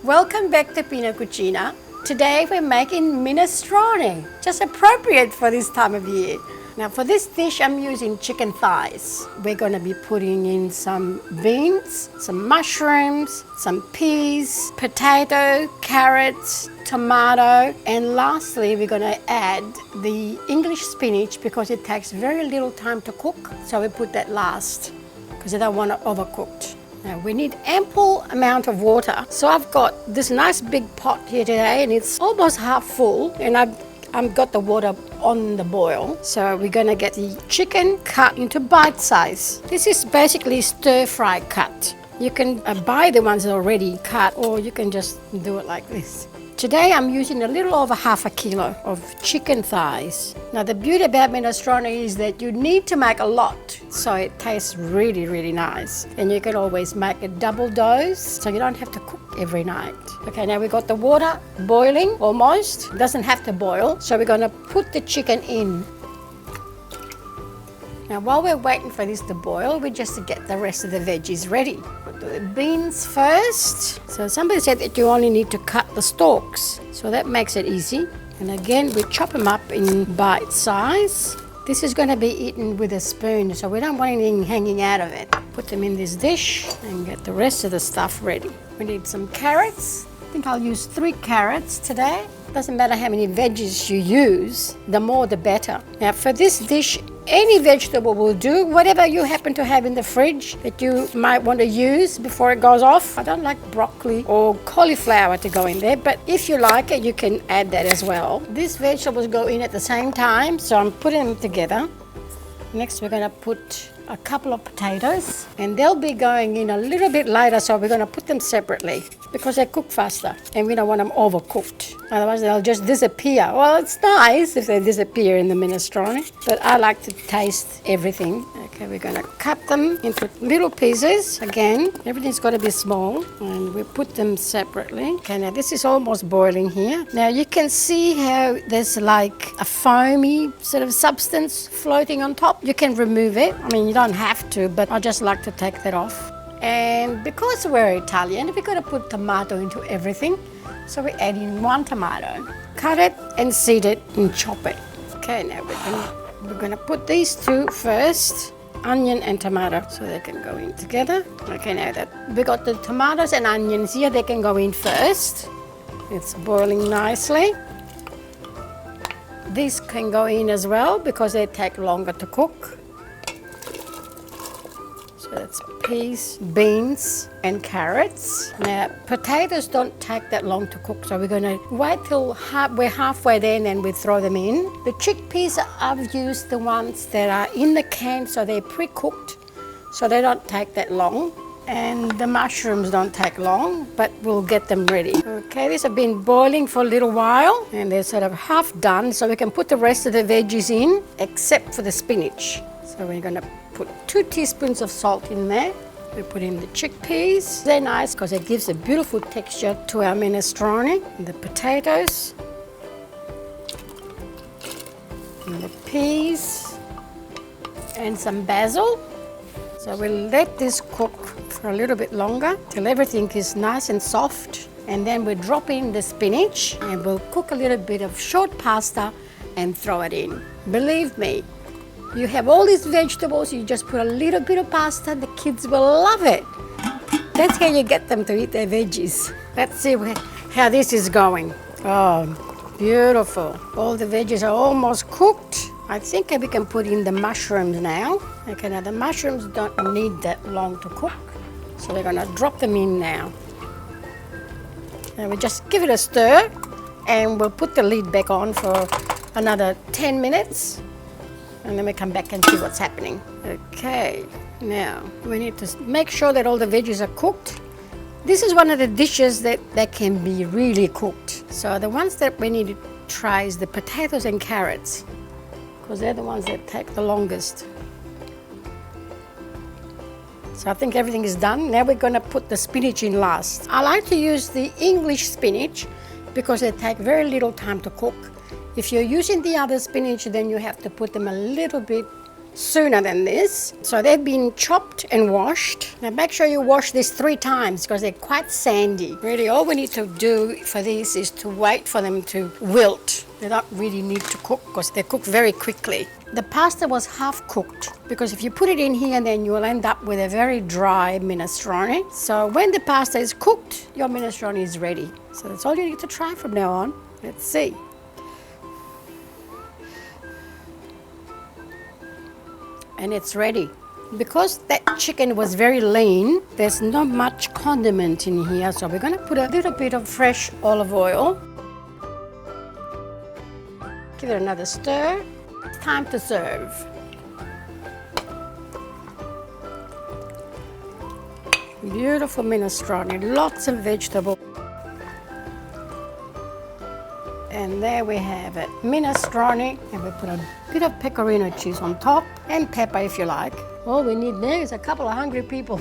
Welcome back to Pina Cucina. Today we're making minestrone, just appropriate for this time of year. Now for this dish I'm using chicken thighs. We're going to be putting in some beans, some mushrooms, some peas, potato, carrots, tomato, and lastly we're going to add the English spinach because it takes very little time to cook, so we put that last because I don't want it overcooked. Now we need ample amount of water. So I've got this nice big pot here today and it's almost half full, and I've got the water on the boil. So we're gonna get the chicken cut into bite size. This is basically stir fry cut. You can buy the ones already cut, or you can just do it like this. Today I'm using a little over half a kilo of chicken thighs. Now the beauty about minestrone is that you need to make a lot, so it tastes really, really nice. And you can always make a double dose, so you don't have to cook every night. Okay, now we've got the water boiling almost. It doesn't have to boil, so we're gonna put the chicken in. Now while we're waiting for this to boil, we just get the rest of the veggies ready. Put the beans first. So somebody said that you only need to cut the stalks, so that makes it easy. And again, we chop them up in bite size. This is going to be eaten with a spoon, so we don't want anything hanging out of it. Put them in this dish and get the rest of the stuff ready. We need some carrots. I think I'll use 3 carrots today. Doesn't matter how many veggies you use, the more the better. Now for this dish, any vegetable will do, whatever you happen to have in the fridge that you might want to use before it goes off. I don't like broccoli or cauliflower to go in there, but if you like it, you can add that as well. These vegetables go in at the same time, so I'm putting them together. Next, we're going to put a couple of potatoes, and they'll be going in a little bit later, so we're going to put them separately because they cook faster and we don't want them overcooked. Otherwise they'll just disappear. Well, it's nice if they disappear in the minestrone, but I like to taste everything. Okay, we're going to cut them into little pieces. Again, everything's got to be small, and we put them separately. Okay, now this is almost boiling here. Now you can see how there's like a foamy sort of substance floating on top. You can remove it. I mean, you don't have to, but I just like to take that off. And because we're Italian, we're going to put tomato into everything. So we add in 1 tomato. Cut it and seed it and chop it. Okay, now we're going to put these 2 first, onion and tomato, so they can go in together. Okay, now that we got the tomatoes and onions here, they can go in first. It's boiling nicely. These can go in as well because they take longer to cook. So that's peas, beans, and carrots. Now, potatoes don't take that long to cook, so we're going to wait till we're halfway there and then we throw them in. The chickpeas, I've used the ones that are in the can, so they're pre-cooked, so they don't take that long. And the mushrooms don't take long, but we'll get them ready. Okay, these have been boiling for a little while, and they're sort of half done, so we can put the rest of the veggies in, except for the spinach. So we're going to put 2 teaspoons of salt in there. We put in the chickpeas. They're nice because it gives a beautiful texture to our minestrone. And the potatoes. And the peas. And some basil. So we'll let this cook for a little bit longer till everything is nice and soft. And then we drop in the spinach and we'll cook a little bit of short pasta and throw it in. Believe me, you have all these vegetables, you just put a little bit of pasta, the kids will love it. That's how you get them to eat their veggies. Let's see how this is going. Oh, beautiful. All the veggies are almost cooked. I think we can put in the mushrooms now. Okay, now the mushrooms don't need that long to cook, so we're gonna drop them in now. Now we just give it a stir, and we'll put the lid back on for another 10 minutes. And then we come back and see what's happening. Okay, now we need to make sure that all the veggies are cooked. This is one of the dishes that can be really cooked. So the ones that we need to try is the potatoes and carrots, because they're the ones that take the longest. So I think everything is done. Now we're going to put the spinach in last. I like to use the English spinach because they take very little time to cook. If you're using the other spinach, then you have to put them a little bit sooner than this. So they've been chopped and washed. Now make sure you wash this 3 times because they're quite sandy. Really, all we need to do for these is to wait for them to wilt. They don't really need to cook because they cook very quickly. The pasta was half cooked because if you put it in here, then you'll end up with a very dry minestrone. So when the pasta is cooked, your minestrone is ready. So that's all you need to try from now on. Let's see. And it's ready. Because that chicken was very lean, there's not much condiment in here, so we're going to put a little bit of fresh olive oil. Give it another stir. It's time to serve. Beautiful minestrone, lots of vegetables. And there we have it, minestrone, and we put a bit of pecorino cheese on top and pepper if you like. All we need there is a couple of hungry people.